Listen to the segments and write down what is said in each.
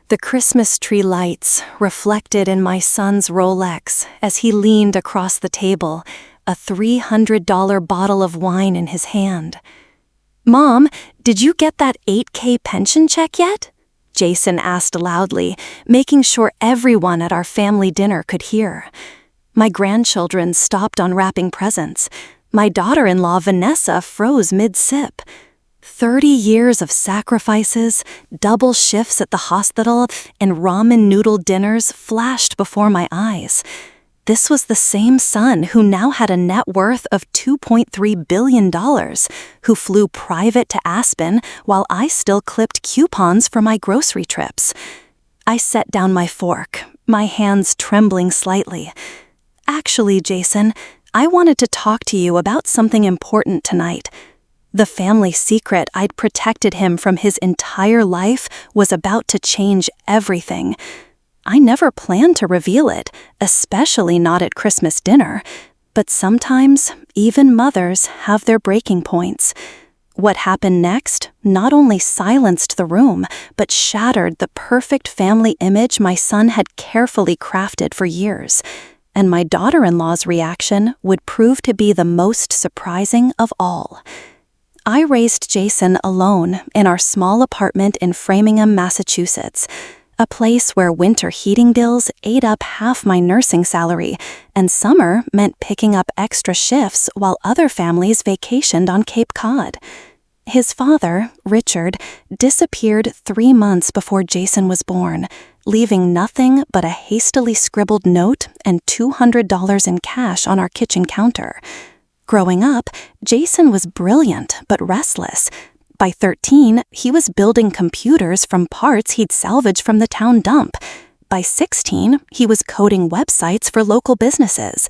The Christmas tree lights reflected in my son's Rolex as he leaned across the table, a $300 bottle of wine in his hand. "Mom, did you get that $8K pension check yet?" Jason asked loudly, making sure everyone at our family dinner could hear. My grandchildren stopped unwrapping presents. My daughter-in-law Vanessa froze mid-sip. 30 years of sacrifices, double shifts at the hospital, and ramen noodle dinners flashed before my eyes. This was the same son who now had a net worth of $2.3 billion, who flew private to Aspen while I still clipped coupons for my grocery trips. I set down my fork, my hands trembling slightly. "Actually, Jason, I wanted to talk to you about something important tonight." The family secret I'd protected him from his entire life was about to change everything. I never planned to reveal it, especially not at Christmas dinner. But sometimes, even mothers have their breaking points. What happened next not only silenced the room, but shattered the perfect family image my son had carefully crafted for years. And my daughter-in-law's reaction would prove to be the most surprising of all. I raised Jason alone in our small apartment in Framingham, Massachusetts, a place where winter heating bills ate up half my nursing salary, and summer meant picking up extra shifts while other families vacationed on Cape Cod. His father, Richard, disappeared 3 months before Jason was born, leaving nothing but a hastily scribbled note and $200 in cash on our kitchen counter. Growing up, Jason was brilliant but restless. By 13, he was building computers from parts he'd salvaged from the town dump. By 16, he was coding websites for local businesses.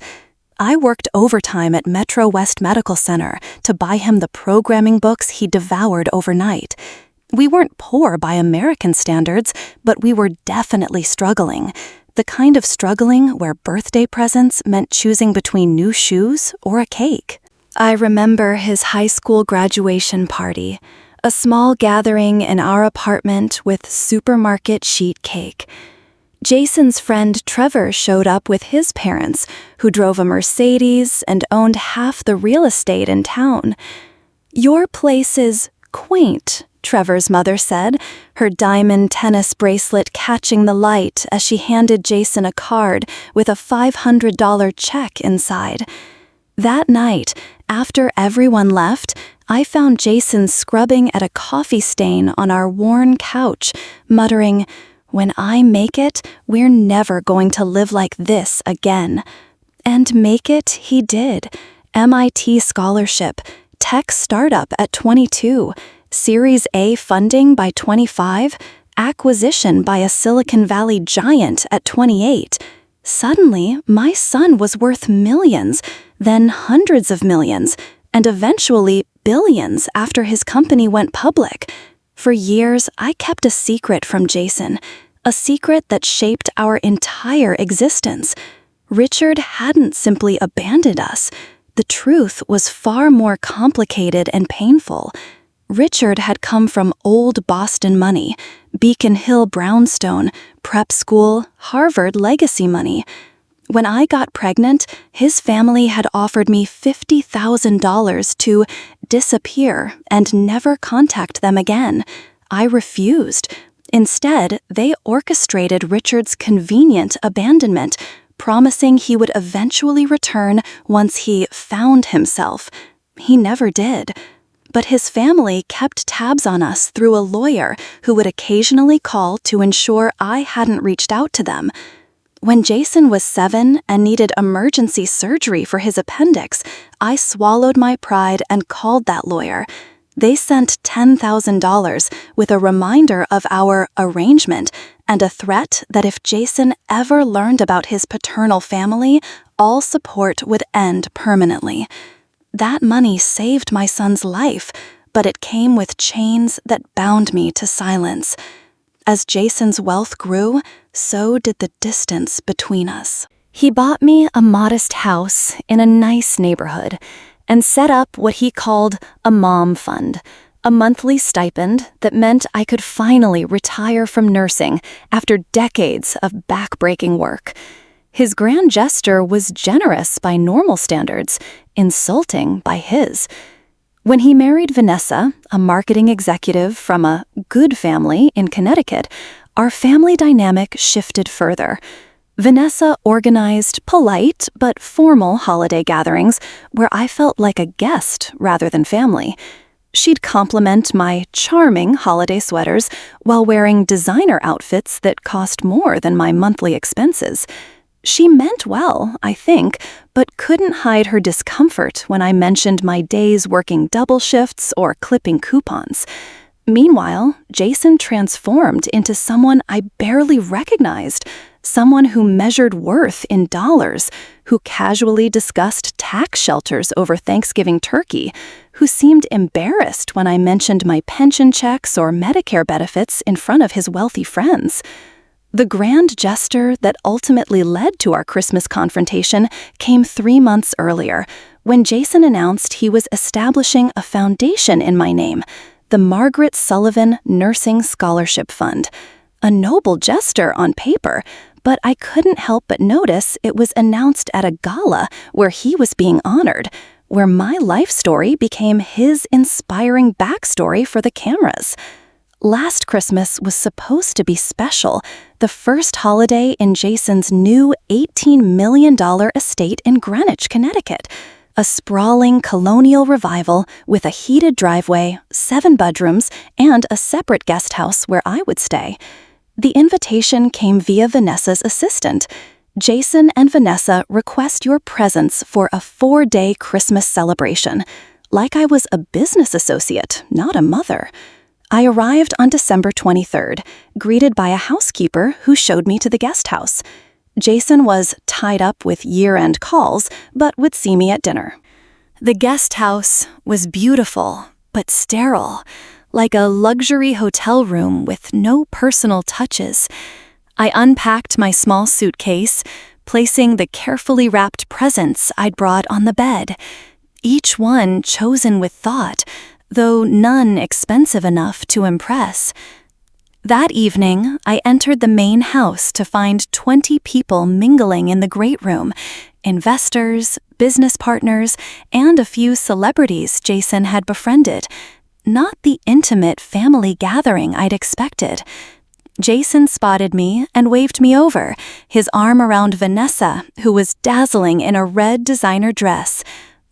I worked overtime at Metro West Medical Center to buy him the programming books he devoured overnight. We weren't poor by American standards, but we were definitely struggling. The kind of struggling where birthday presents meant choosing between new shoes or a cake. I remember his high school graduation party, a small gathering in our apartment with supermarket sheet cake. Jason's friend Trevor showed up with his parents, who drove a Mercedes and owned half the real estate in town. "Your place is quaint," Trevor's mother said, her diamond tennis bracelet catching the light as she handed Jason a card with a $500 check inside. That night, after everyone left, I found Jason scrubbing at a coffee stain on our worn couch, muttering, "When I make it, we're never going to live like this again." And make it he did. MIT scholarship, tech startup at 22, Series A funding by 25, acquisition by a Silicon Valley giant at 28. Suddenly, my son was worth millions, then hundreds of millions, and eventually billions after his company went public. For years, I kept a secret from Jason, a secret that shaped our entire existence. Richard hadn't simply abandoned us. The truth was far more complicated and painful. Richard had come from old Boston money, Beacon Hill brownstone, prep school, Harvard legacy money. When I got pregnant, his family had offered me $50,000 to disappear and never contact them again. I refused. Instead, they orchestrated Richard's convenient abandonment, promising he would eventually return once he found himself. He never did. But his family kept tabs on us through a lawyer who would occasionally call to ensure I hadn't reached out to them. When Jason was 7 and needed emergency surgery for his appendix, I swallowed my pride and called that lawyer. They sent $10,000 with a reminder of our arrangement and a threat that if Jason ever learned about his paternal family, all support would end permanently. That money saved my son's life, but it came with chains that bound me to silence. As Jason's wealth grew, so did the distance between us. He bought me a modest house in a nice neighborhood and set up what he called a mom fund, a monthly stipend that meant I could finally retire from nursing after decades of backbreaking work. His grand gesture was generous by normal standards, insulting by his. When he married Vanessa, a marketing executive from a good family in Connecticut, our family dynamic shifted further. Vanessa organized polite but formal holiday gatherings where I felt like a guest rather than family. She'd compliment my charming holiday sweaters while wearing designer outfits that cost more than my monthly expenses. She meant well, I think, but couldn't hide her discomfort when I mentioned my days working double shifts or clipping coupons. Meanwhile, Jason transformed into someone I barely recognized, someone who measured worth in dollars, who casually discussed tax shelters over Thanksgiving turkey, who seemed embarrassed when I mentioned my pension checks or Medicare benefits in front of his wealthy friends. The grand gesture that ultimately led to our Christmas confrontation came 3 months earlier, when Jason announced he was establishing a foundation in my name, the Margaret Sullivan Nursing Scholarship Fund. A noble gesture on paper, but I couldn't help but notice it was announced at a gala where he was being honored, where my life story became his inspiring backstory for the cameras. Last Christmas was supposed to be special, the first holiday in Jason's new $18 million estate in Greenwich, Connecticut. A sprawling colonial revival with a heated driveway, 7 bedrooms, and a separate guest house where I would stay. The invitation came via Vanessa's assistant. Jason and Vanessa request your presence for a 4-day Christmas celebration. Like I was a business associate, not a mother. I arrived on December 23rd, greeted by a housekeeper who showed me to the guest house. Jason was tied up with year-end calls, but would see me at dinner. The guest house was beautiful, but sterile, like a luxury hotel room with no personal touches. I unpacked my small suitcase, placing the carefully wrapped presents I'd brought on the bed, each one chosen with thought, though none expensive enough to impress. That evening, I entered the main house to find 20 people mingling in the great room, investors, business partners, and a few celebrities Jason had befriended. Not the intimate family gathering I'd expected. Jason spotted me and waved me over, his arm around Vanessa, who was dazzling in a red designer dress.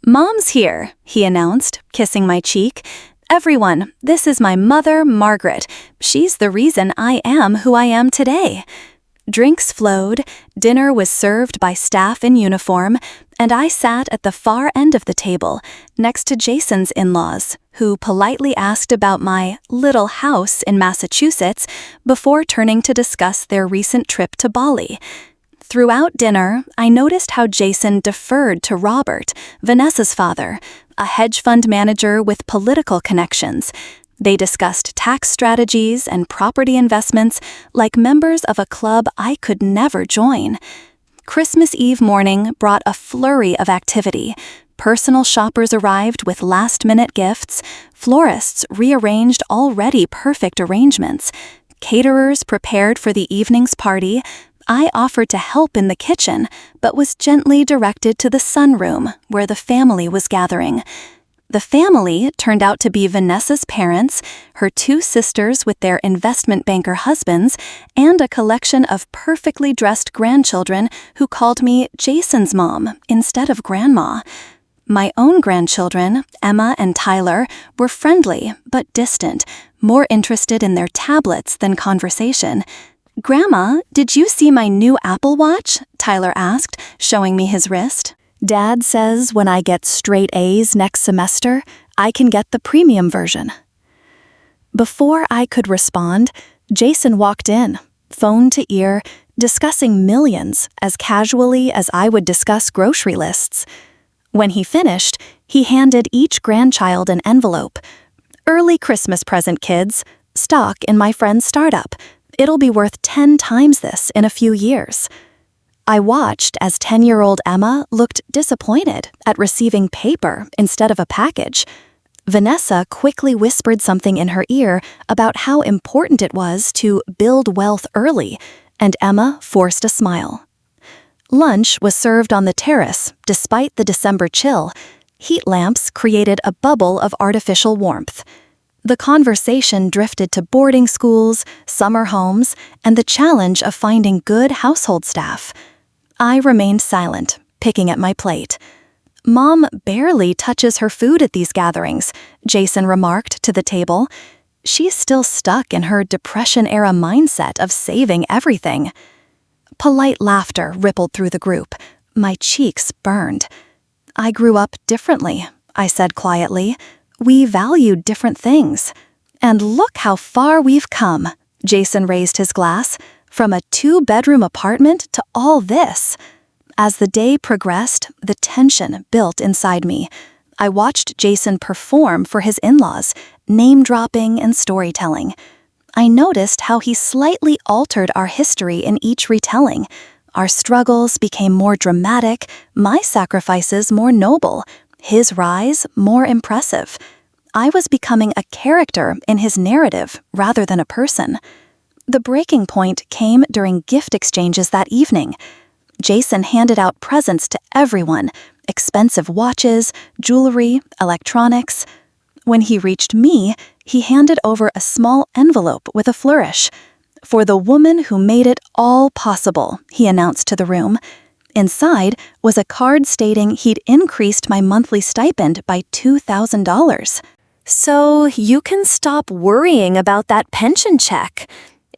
"Mom's here," he announced, kissing my cheek. "Everyone, this is my mother, Margaret. She's the reason I am who I am today." Drinks flowed, dinner was served by staff in uniform, and I sat at the far end of the table, next to Jason's in-laws, who politely asked about my little house in Massachusetts before turning to discuss their recent trip to Bali. Throughout dinner, I noticed how Jason deferred to Robert, Vanessa's father, a hedge fund manager with political connections. They discussed tax strategies and property investments like members of a club I could never join. Christmas Eve morning brought a flurry of activity. Personal shoppers arrived with last-minute gifts, florists rearranged already perfect arrangements, caterers prepared for the evening's party. I offered to help in the kitchen, but was gently directed to the sunroom where the family was gathering. The family turned out to be Vanessa's parents, her 2 sisters with their investment banker husbands, and a collection of perfectly dressed grandchildren who called me Jason's mom instead of grandma. My own grandchildren, Emma and Tyler, were friendly but distant, more interested in their tablets than conversation. "Grandma, did you see my new Apple Watch?" Tyler asked, showing me his wrist. "Dad says when I get straight A's next semester, I can get the premium version." Before I could respond, Jason walked in, phone to ear, discussing millions as casually as I would discuss grocery lists. When he finished, he handed each grandchild an envelope. "Early Christmas present, kids. Stock in my friend's startup. It'll be worth 10 times this in a few years." I watched as 10-year-old Emma looked disappointed at receiving paper instead of a package. Vanessa quickly whispered something in her ear about how important it was to build wealth early, and Emma forced a smile. Lunch was served on the terrace, despite the December chill. Heat lamps created a bubble of artificial warmth. The conversation drifted to boarding schools, summer homes, and the challenge of finding good household staff. I remained silent, picking at my plate. "Mom barely touches her food at these gatherings," Jason remarked to the table. "She's still stuck in her Depression-era mindset of saving everything." Polite laughter rippled through the group. My cheeks burned. "I grew up differently," I said quietly. "We valued different things. And look how far we've come." Jason raised his glass. "From a 2-bedroom apartment to all this." As the day progressed, the tension built inside me. I watched Jason perform for his in-laws, name-dropping and storytelling. I noticed how he slightly altered our history in each retelling. Our struggles became more dramatic, my sacrifices more noble, his rise more impressive. I was becoming a character in his narrative rather than a person. The breaking point came during gift exchanges that evening. Jason handed out presents to everyone, expensive watches, jewelry, electronics. When he reached me, he handed over a small envelope with a flourish. "For the woman who made it all possible," he announced to the room. Inside was a card stating he'd increased my monthly stipend by $2,000. "So you can stop worrying about that pension check.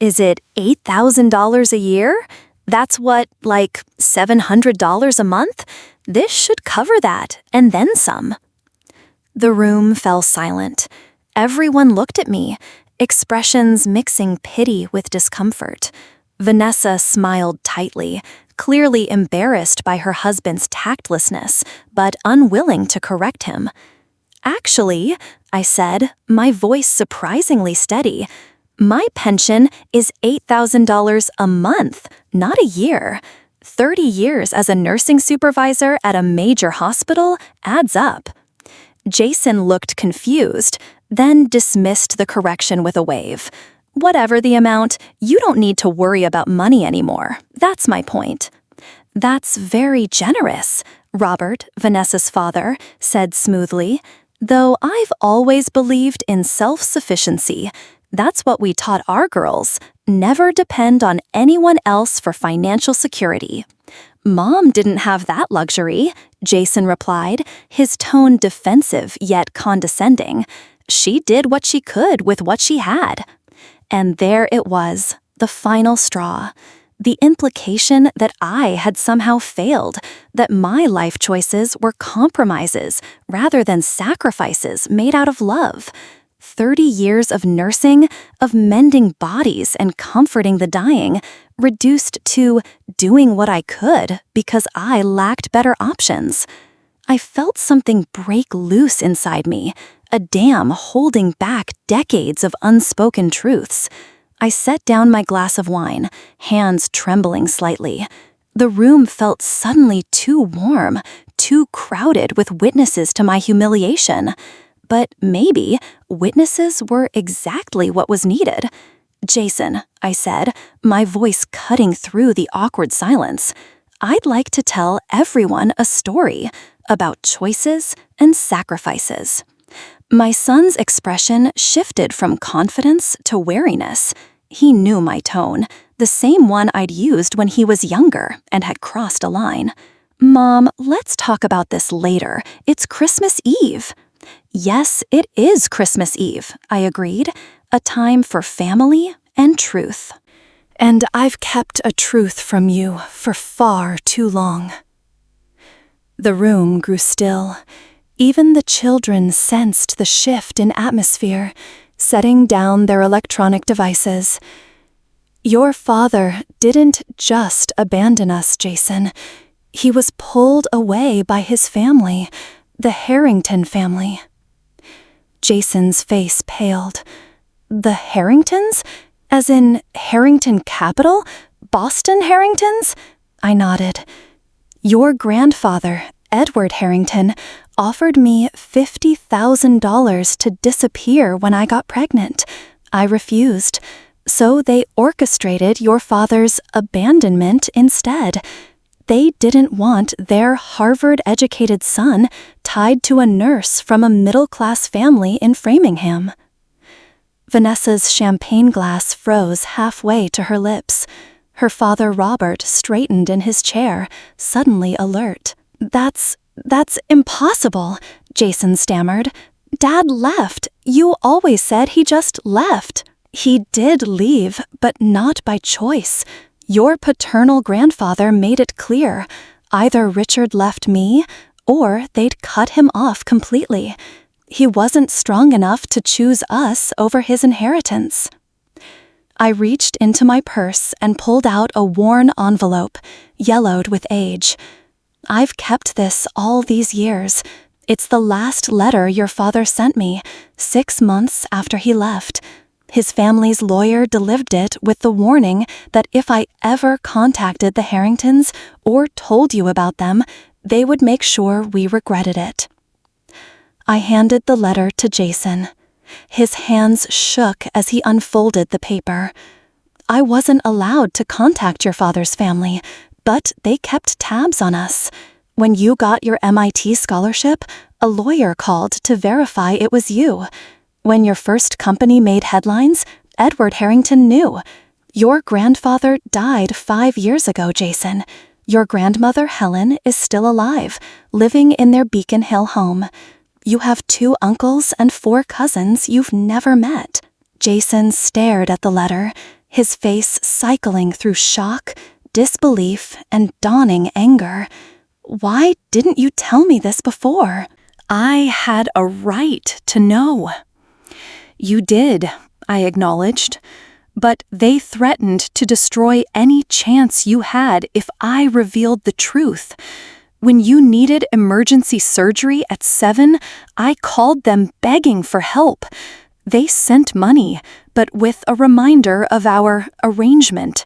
Is it $8,000 a year? That's what, like $700 a month? This should cover that, and then some." The room fell silent. Everyone looked at me, expressions mixing pity with discomfort. Vanessa smiled tightly, clearly embarrassed by her husband's tactlessness, but unwilling to correct him. "Actually," I said, my voice surprisingly steady, "my pension is $8,000 a month, not a year. 30 years as a nursing supervisor at a major hospital adds up." Jason looked confused, then dismissed the correction with a wave. "Whatever the amount, you don't need to worry about money anymore. That's my point." "That's very generous," Robert, Vanessa's father, said smoothly. "Though I've always believed in self-sufficiency. That's what we taught our girls. Never depend on anyone else for financial security." "Mom didn't have that luxury," Jason replied, his tone defensive yet condescending. "She did what she could with what she had." And there it was, the final straw. The implication that I had somehow failed, that my life choices were compromises rather than sacrifices made out of love. 30 years of nursing, of mending bodies and comforting the dying, reduced to doing what I could because I lacked better options. I felt something break loose inside me, a dam holding back decades of unspoken truths. I set down my glass of wine, hands trembling slightly. The room felt suddenly too warm, too crowded with witnesses to my humiliation. But maybe witnesses were exactly what was needed. "Jason," I said, my voice cutting through the awkward silence, "I'd like to tell everyone a story about choices and sacrifices." My son's expression shifted from confidence to wariness. He knew my tone, the same one I'd used when he was younger and had crossed a line. "Mom, let's talk about this later. It's Christmas Eve." "Yes, it is Christmas Eve," I agreed. "A time for family and truth." "And I've kept a truth from you for far too long." The room grew still. Even the children sensed the shift in atmosphere, setting down their electronic devices. "Your father didn't just abandon us, Jason. He was pulled away by his family, the Harrington family." Jason's face paled. "The Harringtons? As in Harrington Capital? Boston Harringtons?" I nodded. "Your grandfather, Edward Harrington, offered me $50,000 to disappear when I got pregnant. I refused. So they orchestrated your father's abandonment instead. They didn't want their Harvard-educated son tied to a nurse from a middle-class family in Framingham. Vanessa's champagne glass froze halfway to her lips. Her father Robert straightened in his chair, suddenly alert. That's impossible, Jason stammered. Dad left. You always said he just left. He did leave, but not by choice. Your paternal grandfather made it clear. Either Richard left me, or they'd cut him off completely. He wasn't strong enough to choose us over his inheritance. I reached into my purse and pulled out a worn envelope, yellowed with age. I've kept this all these years. It's the last letter your father sent me, 6 months after he left. His family's lawyer delivered it with the warning that if I ever contacted the Harringtons or told you about them, they would make sure we regretted it. I handed the letter to Jason. His hands shook as he unfolded the paper. I wasn't allowed to contact your father's family, but they kept tabs on us. When you got your MIT scholarship, a lawyer called to verify it was you. When your first company made headlines, Edward Harrington knew. Your grandfather died 5 years ago, Jason. Your grandmother, Helen, is still alive, living in their Beacon Hill home. You have 2 uncles and 4 cousins you've never met. Jason stared at the letter, his face cycling through shock, disbelief, and dawning anger. Why didn't you tell me this before? I had a right to know. You did, I acknowledged, but they threatened to destroy any chance you had if I revealed the truth. When you needed emergency surgery at 7, I called them begging for help. They sent money, but with a reminder of our arrangement.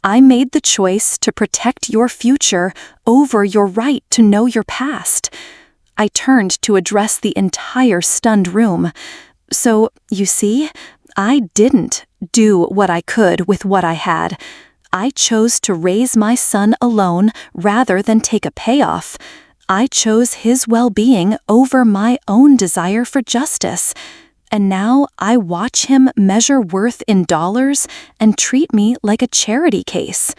I made the choice to protect your future over your right to know your past. I turned to address the entire stunned room. So, you see, I didn't do what I could with what I had. I chose to raise my son alone rather than take a payoff. I chose his well-being over my own desire for justice. And now I watch him measure worth in dollars and treat me like a charity case.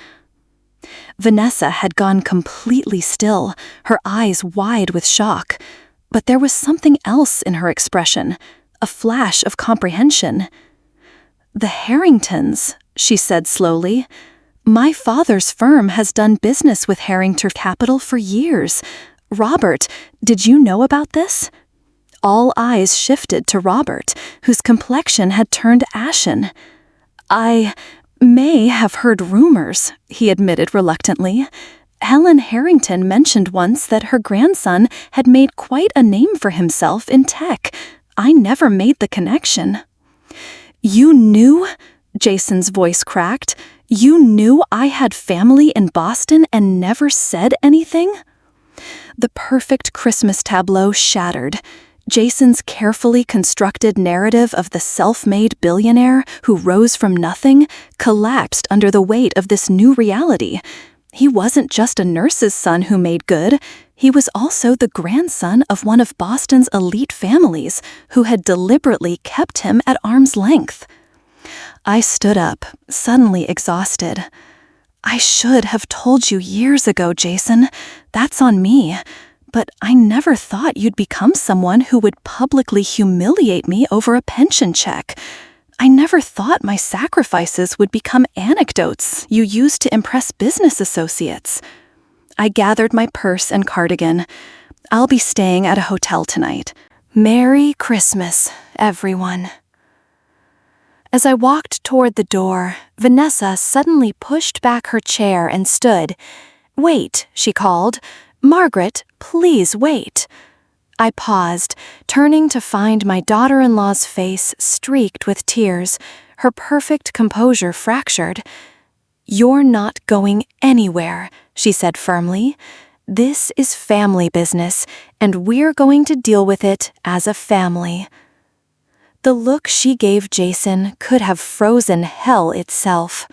Vanessa had gone completely still, her eyes wide with shock. But there was something else in her expression. A flash of comprehension. The Harringtons, she said slowly. My father's firm has done business with Harrington Capital for years. Robert, did you know about this? All eyes shifted to Robert, whose complexion had turned ashen. I may have heard rumors, he admitted reluctantly. Helen Harrington mentioned once that her grandson had made quite a name for himself in tech. I never made the connection. You knew? Jason's voice cracked. You knew I had family in Boston and never said anything? The perfect Christmas tableau shattered. Jason's carefully constructed narrative of the self-made billionaire who rose from nothing collapsed under the weight of this new reality. He wasn't just a nurse's son who made good. He was also the grandson of one of Boston's elite families who had deliberately kept him at arm's length. I stood up, suddenly exhausted. I should have told you years ago, Jason. That's on me. But I never thought you'd become someone who would publicly humiliate me over a pension check. I never thought my sacrifices would become anecdotes you used to impress business associates. I gathered my purse and cardigan. I'll be staying at a hotel tonight. Merry Christmas, everyone. As I walked toward the door, Vanessa suddenly pushed back her chair and stood. Wait, she called. Margaret, please wait. I paused, turning to find my daughter-in-law's face streaked with tears, her perfect composure fractured. You're not going anywhere, she said firmly. This is family business, and we're going to deal with it as a family." The look she gave Jason could have frozen hell itself.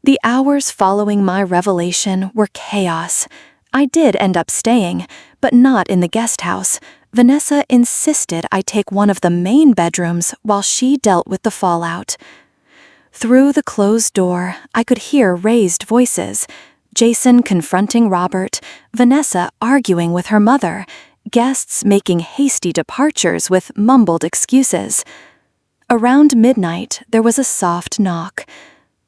The hours following my revelation were chaos. I did end up staying, but not in the guest house. Vanessa insisted I take one of the main bedrooms while she dealt with the fallout. Through the closed door, I could hear raised voices. Jason confronting Robert, Vanessa arguing with her mother, guests making hasty departures with mumbled excuses. Around midnight, there was a soft knock.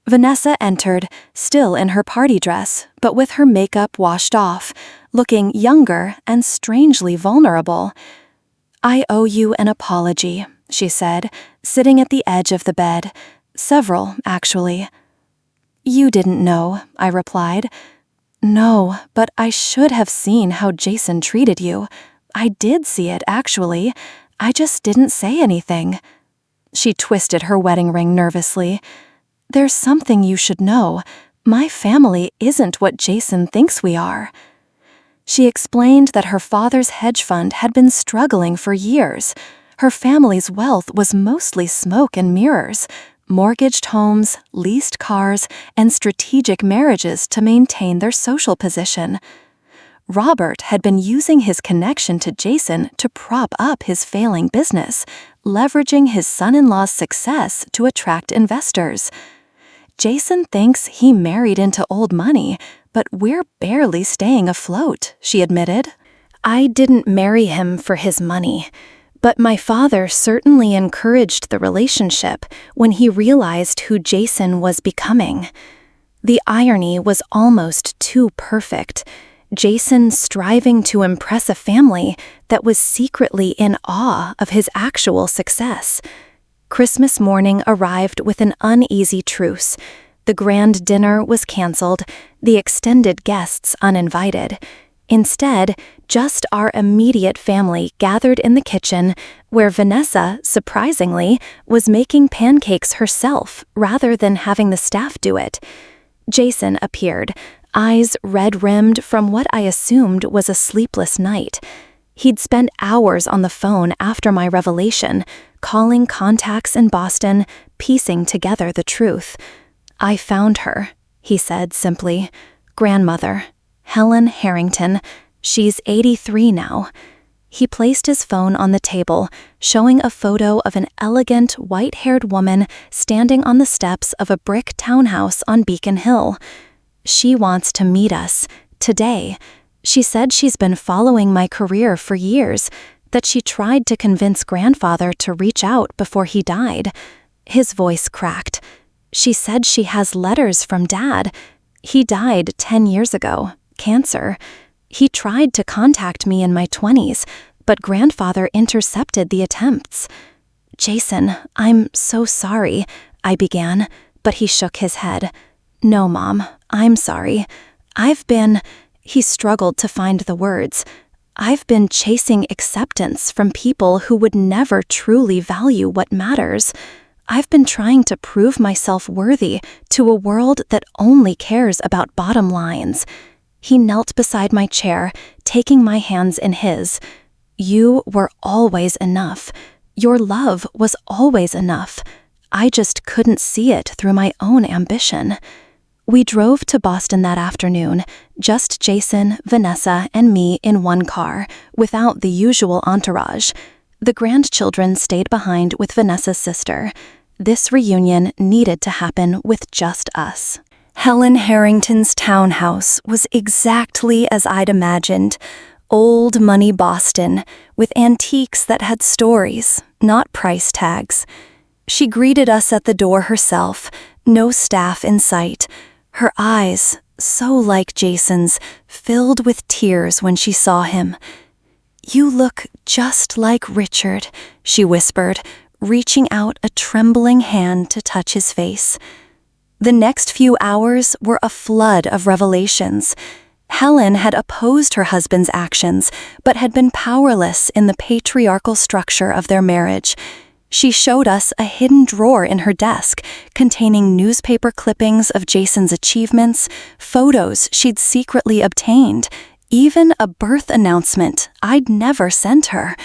Vanessa entered, still in her party dress, but with her makeup washed off, looking younger and strangely vulnerable. "I owe you an apology," she said, sitting at the edge of the bed. "Several, actually." "You didn't know," I replied. "No, but I should have seen how Jason treated you. I did see it, actually. I just didn't say anything." She twisted her wedding ring nervously. "There's something you should know. My family isn't what Jason thinks we are." She explained that her father's hedge fund had been struggling for years. Her family's wealth was mostly smoke and mirrors, mortgaged homes, leased cars, and strategic marriages to maintain their social position. Robert had been using his connection to Jason to prop up his failing business, leveraging his son-in-law's success to attract investors. "Jason thinks he married into old money, but we're barely staying afloat," she admitted. "I didn't marry him for his money, but my father certainly encouraged the relationship when he realized who Jason was becoming." The irony was almost too perfect. Jason striving to impress a family that was secretly in awe of his actual success. Christmas morning arrived with an uneasy truce. The grand dinner was canceled, the extended guests uninvited. Instead, just our immediate family gathered in the kitchen, where Vanessa, surprisingly, was making pancakes herself rather than having the staff do it. Jason appeared, eyes red-rimmed from what I assumed was a sleepless night. He'd spent hours on the phone after my revelation, calling contacts in Boston, piecing together the truth. "I found her," he said simply. "Grandmother, Helen Harrington. She's 83 now." He placed his phone on the table, showing a photo of an elegant, white-haired woman standing on the steps of a brick townhouse on Beacon Hill. "She wants to meet us, today. She said she's been following my career for years, that she tried to convince grandfather to reach out before he died." His voice cracked. "She said she has letters from Dad. He died 10 years ago, cancer. He tried to contact me in my 20s, but grandfather intercepted the attempts." "Jason, I'm so sorry," I began, but he shook his head. "No, Mom, I'm sorry. He struggled to find the words. "I've been chasing acceptance from people who would never truly value what matters. I've been trying to prove myself worthy to a world that only cares about bottom lines." He knelt beside my chair, taking my hands in his. "You were always enough. Your love was always enough. I just couldn't see it through my own ambition." We drove to Boston that afternoon, just Jason, Vanessa, and me in one car, without the usual entourage. The grandchildren stayed behind with Vanessa's sister. This reunion needed to happen with just us. Helen Harrington's townhouse was exactly as I'd imagined. Old money Boston, with antiques that had stories, not price tags. She greeted us at the door herself, no staff in sight. Her eyes, so like Jason's, filled with tears when she saw him. "You look just like Richard," she whispered, reaching out a trembling hand to touch his face. The next few hours were a flood of revelations. Helen had opposed her husband's actions, but had been powerless in the patriarchal structure of their marriage. She showed us a hidden drawer in her desk containing newspaper clippings of Jason's achievements, photos she'd secretly obtained, even a birth announcement I'd never sent her.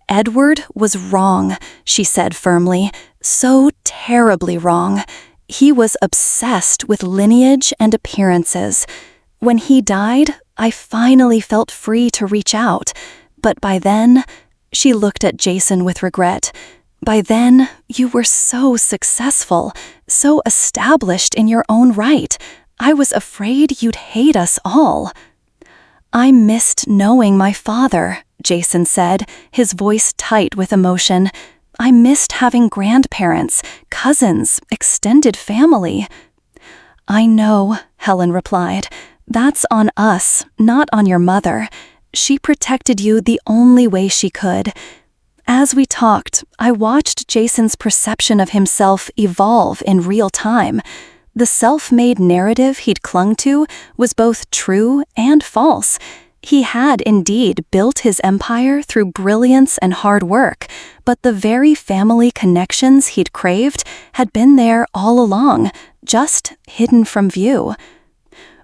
"Edward was wrong," she said firmly, "so terribly wrong. He was obsessed with lineage and appearances. When he died, I finally felt free to reach out, but by then," she looked at Jason with regret, "by then, you were so successful, so established in your own right. I was afraid you'd hate us all." "I missed knowing my father," Jason said, his voice tight with emotion. "I missed having grandparents, cousins, extended family." "I know," Helen replied. "That's on us, not on your mother. She protected you the only way she could." As we talked, I watched Jason's perception of himself evolve in real time. The self-made narrative he'd clung to was both true and false. He had indeed built his empire through brilliance and hard work, but the very family connections he'd craved had been there all along, just hidden from view.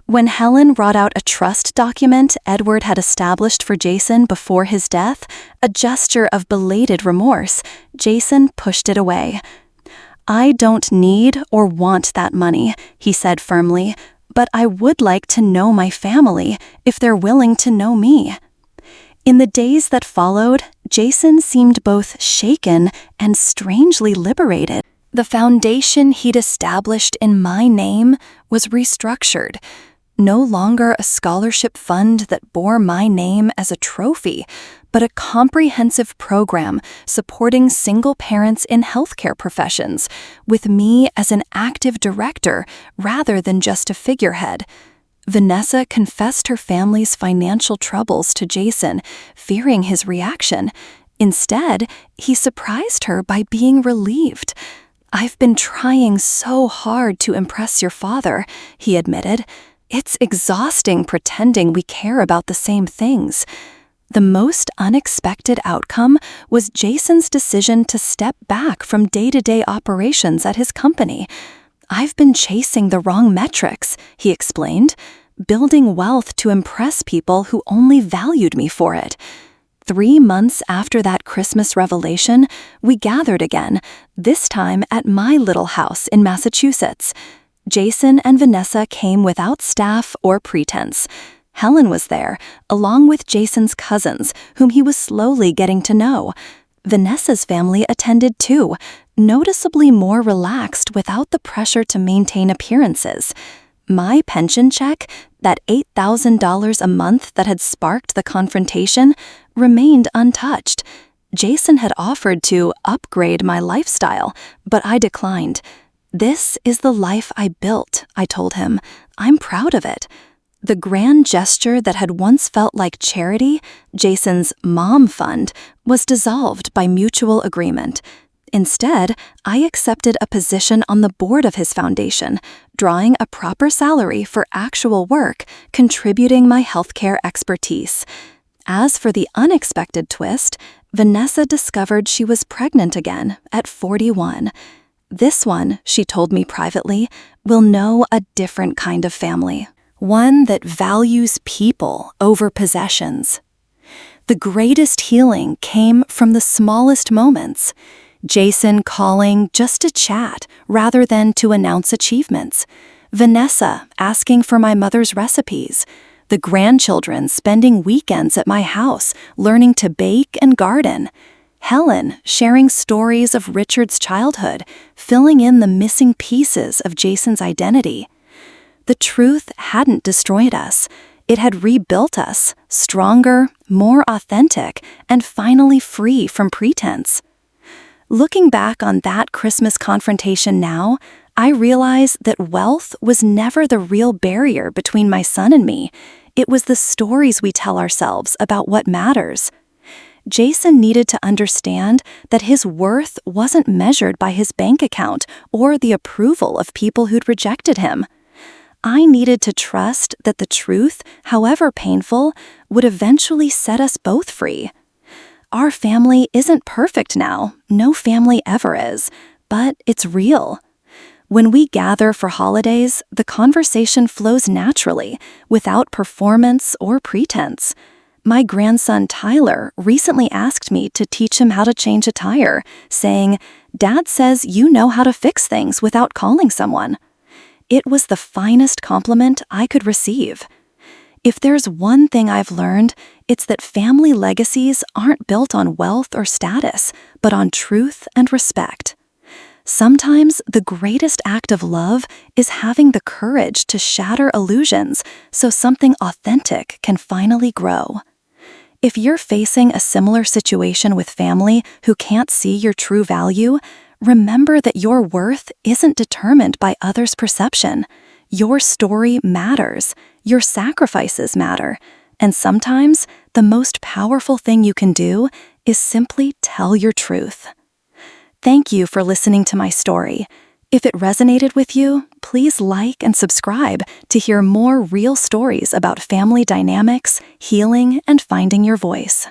When Helen brought out a trust document Edward had established for Jason before his death, a gesture of belated remorse, Jason pushed it away. "I don't need or want that money," he said firmly, "but I would like to know my family if they're willing to know me." In the days that followed, Jason seemed both shaken and strangely liberated. The foundation he'd established in my name was restructured. No longer a scholarship fund that bore my name as a trophy, but a comprehensive program supporting single parents in healthcare professions, with me as an active director rather than just a figurehead. Vanessa confessed her family's financial troubles to Jason, fearing his reaction. Instead, he surprised her by being relieved. "I've been trying so hard to impress your father," he admitted. "It's exhausting pretending we care about the same things." The most unexpected outcome was Jason's decision to step back from day-to-day operations at his company. "I've been chasing the wrong metrics," he explained, "building wealth to impress people who only valued me for it." 3 months after that Christmas revelation, we gathered again, this time at my little house in Massachusetts. Jason and Vanessa came without staff or pretense. Helen was there, along with Jason's cousins, whom he was slowly getting to know. Vanessa's family attended too, noticeably more relaxed without the pressure to maintain appearances. My pension check, that $8,000 a month that had sparked the confrontation, remained untouched. Jason had offered to upgrade my lifestyle, but I declined. "This is the life I built," I told him. "I'm proud of it." The grand gesture that had once felt like charity, Jason's mom fund, was dissolved by mutual agreement. Instead, I accepted a position on the board of his foundation, drawing a proper salary for actual work, contributing my healthcare expertise. As for the unexpected twist, Vanessa discovered she was pregnant again at 41. "This one," she told me privately, "will know a different kind of family. One that values people over possessions." The greatest healing came from the smallest moments. Jason calling just to chat rather than to announce achievements. Vanessa asking for my mother's recipes. The grandchildren spending weekends at my house learning to bake and garden. Helen sharing stories of Richard's childhood, filling in the missing pieces of Jason's identity. The truth hadn't destroyed us. It had rebuilt us, stronger, more authentic, and finally free from pretense. Looking back on that Christmas confrontation now, I realize that wealth was never the real barrier between my son and me. It was the stories we tell ourselves about what matters. Jason needed to understand that his worth wasn't measured by his bank account or the approval of people who'd rejected him. I needed to trust that the truth, however painful, would eventually set us both free. Our family isn't perfect now. No family ever is. But it's real. When we gather for holidays, the conversation flows naturally, without performance or pretense. My grandson Tyler recently asked me to teach him how to change a tire, saying, "Dad says you know how to fix things without calling someone." It was the finest compliment I could receive. If there's one thing I've learned, it's that family legacies aren't built on wealth or status, but on truth and respect. Sometimes the greatest act of love is having the courage to shatter illusions so something authentic can finally grow. If you're facing a similar situation with family who can't see your true value, remember that your worth isn't determined by others' perception. Your story matters, your sacrifices matter, and sometimes the most powerful thing you can do is simply tell your truth. Thank you for listening to my story. If it resonated with you, please like and subscribe to hear more real stories about family dynamics, healing, and finding your voice.